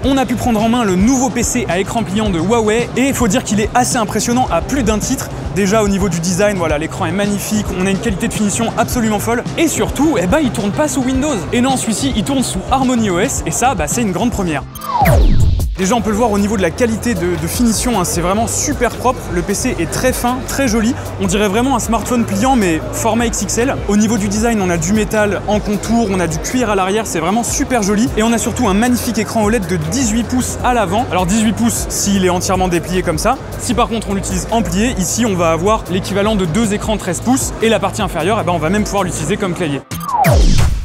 on a pu prendre en main le nouveau PC à écran pliant de Huawei et il faut dire qu'il est assez impressionnant à plus d'un titre. Déjà au niveau du design, voilà, l'écran est magnifique, on a une qualité de finition absolument folle et surtout, eh ben, il tourne pas sous Windows. Et non, celui-ci, il tourne sous Harmony OS et ça, bah, c'est une grande première. Déjà, on peut le voir au niveau de la qualité de finition, hein, c'est vraiment super propre. Le PC est très fin, très joli. On dirait vraiment un smartphone pliant, mais format XXL. Au niveau du design, on a du métal en contour, on a du cuir à l'arrière, c'est vraiment super joli. Et on a surtout un magnifique écran OLED de 18 pouces à l'avant. Alors 18 pouces s'il est entièrement déplié comme ça. Si par contre on l'utilise en plié, ici on va avoir l'équivalent de 2 écrans 13 pouces. Et la partie inférieure, eh ben, on va même pouvoir l'utiliser comme clavier.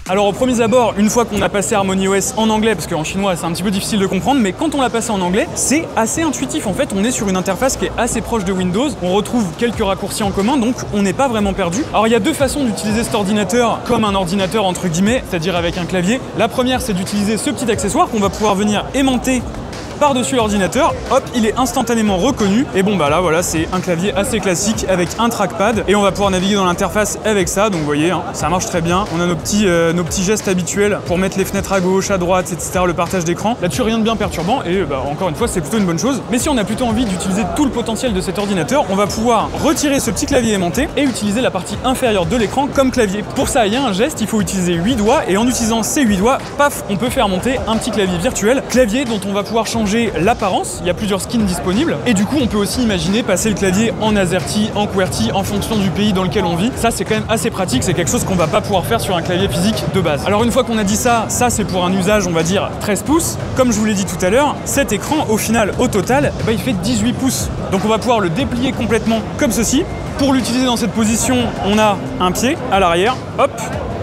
Alors au premier abord, une fois qu'on a passé Harmony OS en anglais, parce qu'en chinois c'est un petit peu difficile de comprendre, mais quand on l'a passé en anglais, c'est assez intuitif. En fait, on est sur une interface qui est assez proche de Windows, on retrouve quelques raccourcis en commun, donc on n'est pas vraiment perdu. Alors il y a deux façons d'utiliser cet ordinateur comme un ordinateur entre guillemets, c'est-à-dire avec un clavier. La première, c'est d'utiliser ce petit accessoire qu'on va pouvoir venir aimanter par-dessus l'ordinateur, hop, il est instantanément reconnu. Et bon bah là voilà, c'est un clavier assez classique avec un trackpad et on va pouvoir naviguer dans l'interface avec ça. Donc vous voyez, hein, ça marche très bien. On a nos petits gestes habituels pour mettre les fenêtres à gauche, à droite, etc. Le partage d'écran. Là-dessus, rien de bien perturbant et bah, encore une fois, c'est plutôt une bonne chose. Mais si on a plutôt envie d'utiliser tout le potentiel de cet ordinateur, on va pouvoir retirer ce petit clavier aimanté et utiliser la partie inférieure de l'écran comme clavier. Pour ça, il y a un geste, il faut utiliser 8 doigts et en utilisant ces 8 doigts, paf, on peut faire monter un petit clavier virtuel. Clavier dont on va pouvoir changer l'apparence, il y a plusieurs skins disponibles et du coup on peut aussi imaginer passer le clavier en AZERTY, en QWERTY en fonction du pays dans lequel on vit. Ça c'est quand même assez pratique, c'est quelque chose qu'on va pas pouvoir faire sur un clavier physique de base. Alors une fois qu'on a dit ça, c'est pour un usage on va dire 13 pouces. Comme je vous l'ai dit tout à l'heure, cet écran au final au total, eh ben, il fait 18 pouces. Donc on va pouvoir le déplier complètement comme ceci. Pour l'utiliser dans cette position, on a un pied à l'arrière, hop.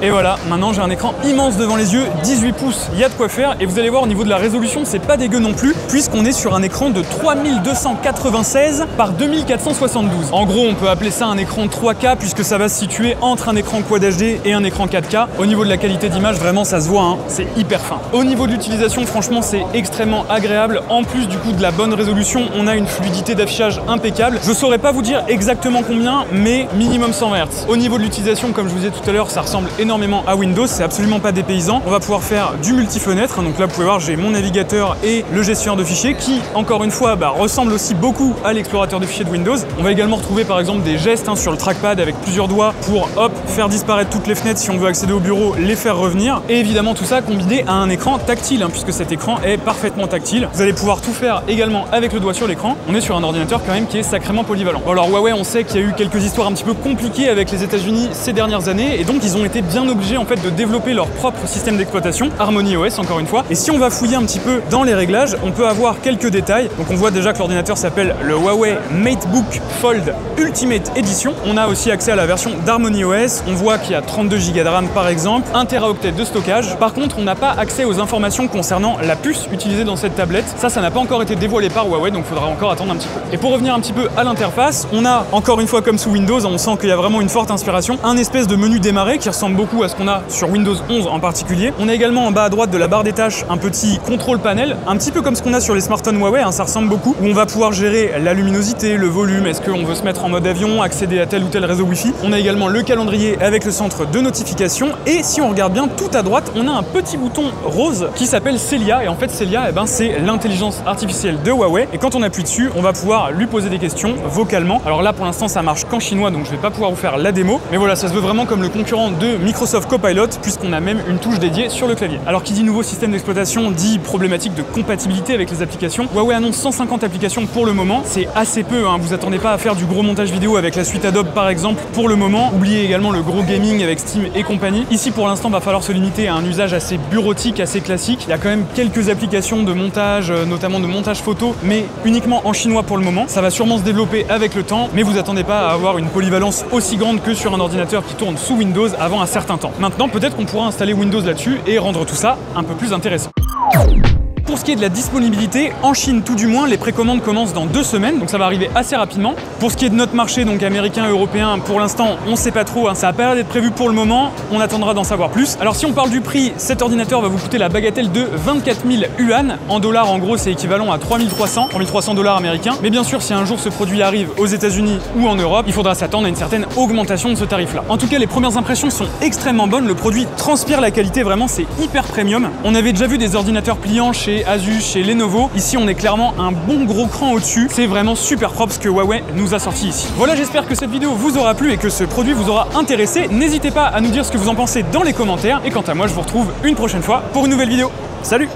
Et voilà, maintenant j'ai un écran immense devant les yeux, 18 pouces, il y a de quoi faire. Et vous allez voir au niveau de la résolution, c'est pas dégueu non plus, puisqu'on est sur un écran de 3296 par 2472. En gros, on peut appeler ça un écran 3K, puisque ça va se situer entre un écran Quad HD et un écran 4K. Au niveau de la qualité d'image, vraiment ça se voit, hein, c'est hyper fin. Au niveau de l'utilisation, franchement, c'est extrêmement agréable. En plus du coup de la bonne résolution, on a une fluidité d'affichage impeccable. Je saurais pas vous dire exactement combien, mais minimum 100 Hz. Au niveau de l'utilisation, comme je vous disais tout à l'heure, ça ressemble énormément à Windows, c'est absolument pas dépaysant. On va pouvoir faire du multi-fenêtre, donc là vous pouvez voir j'ai mon navigateur et le gestionnaire de fichiers qui encore une fois ressemble aussi beaucoup à l'explorateur de fichiers de Windows. On va également retrouver par exemple des gestes sur le trackpad avec plusieurs doigts pour hop faire disparaître toutes les fenêtres si on veut accéder au bureau, les faire revenir et évidemment tout ça combiné à un écran tactile, puisque cet écran est parfaitement tactile. Vous allez pouvoir tout faire également avec le doigt sur l'écran. On est sur un ordinateur quand même qui est sacrément polyvalent. Bon, alors Huawei, on sait qu'il y a eu quelques histoires un petit peu compliquées avec les États-Unis ces dernières années et donc ils ont été bien obligés en fait de développer leur propre système d'exploitation, Harmony OS encore une fois. Et si on va fouiller un petit peu dans les réglages, on peut avoir quelques détails. Donc on voit déjà que l'ordinateur s'appelle le Huawei MateBook Fold Ultimate Edition. On a aussi accès à la version d'Harmony OS. On voit qu'il y a 32 Go de RAM par exemple, 1 Teraoctet de stockage. Par contre, on n'a pas accès aux informations concernant la puce utilisée dans cette tablette. Ça n'a pas encore été dévoilé par Huawei, donc il faudra encore attendre un petit peu. Et pour revenir un petit peu à l'interface, on a encore une fois comme sous Windows, on sent qu'il y a vraiment une forte inspiration, un espèce de menu démarrer qui ressemble beaucoup à ce qu'on a sur Windows 11 en particulier. On a également en bas à droite de la barre des tâches un petit contrôle panel, un petit peu comme ce qu'on a sur les smartphones Huawei, ça ressemble beaucoup, où on va pouvoir gérer la luminosité, le volume, est-ce qu'on veut se mettre en mode avion, accéder à tel ou tel réseau Wi-Fi. On a également le calendrier avec le centre de notification et si on regarde bien tout à droite, on a un petit bouton rose qui s'appelle Celia et en fait Celia, c'est l'intelligence artificielle de Huawei et quand on appuie dessus, on va pouvoir lui poser des questions vocalement. Alors là pour l'instant ça marche qu'en chinois donc je vais pas pouvoir vous faire la démo, mais voilà, ça se veut vraiment comme le concurrent de Microsoft Copilot puisqu'on a même une touche dédiée sur le clavier. Alors qui dit nouveau système d'exploitation dit problématique de compatibilité avec les applications. Huawei annonce 150 applications pour le moment, c'est assez peu, vous attendez pas à faire du gros montage vidéo avec la suite Adobe par exemple pour le moment. Oubliez également le gros gaming avec Steam et compagnie. Ici pour l'instant va falloir se limiter à un usage assez bureautique, assez classique. Il y a quand même quelques applications de montage, notamment de montage photo, mais uniquement en chinois pour le moment. Ça va sûrement se développer avec le temps, mais vous attendez pas à avoir une polyvalence aussi grande que sur un ordinateur qui tourne sous Windows avant un certain temps. Maintenant peut-être qu'on pourra installer Windows là-dessus et rendre tout ça un peu plus intéressant. Pour ce qui est de la disponibilité, en Chine tout du moins, les précommandes commencent dans 2 semaines, donc ça va arriver assez rapidement. Pour ce qui est de notre marché, donc américain, européen, pour l'instant, on ne sait pas trop, ça n'a pas l'air d'être prévu pour le moment, on attendra d'en savoir plus. Alors si on parle du prix, cet ordinateur va vous coûter la bagatelle de 24 000 yuan. En dollars, en gros, c'est équivalent à 3300 $ américains. Mais bien sûr, si un jour ce produit arrive aux États-Unis ou en Europe, il faudra s'attendre à une certaine augmentation de ce tarif-là. En tout cas, les premières impressions sont extrêmement bonnes, le produit transpire la qualité, vraiment, c'est hyper premium. On avait déjà vu des ordinateurs pliants chez Asus, chez Lenovo. Ici, on est clairement un bon gros cran au-dessus. C'est vraiment super propre ce que Huawei nous a sorti ici. Voilà, j'espère que cette vidéo vous aura plu et que ce produit vous aura intéressé. N'hésitez pas à nous dire ce que vous en pensez dans les commentaires. Et quant à moi, je vous retrouve une prochaine fois pour une nouvelle vidéo. Salut!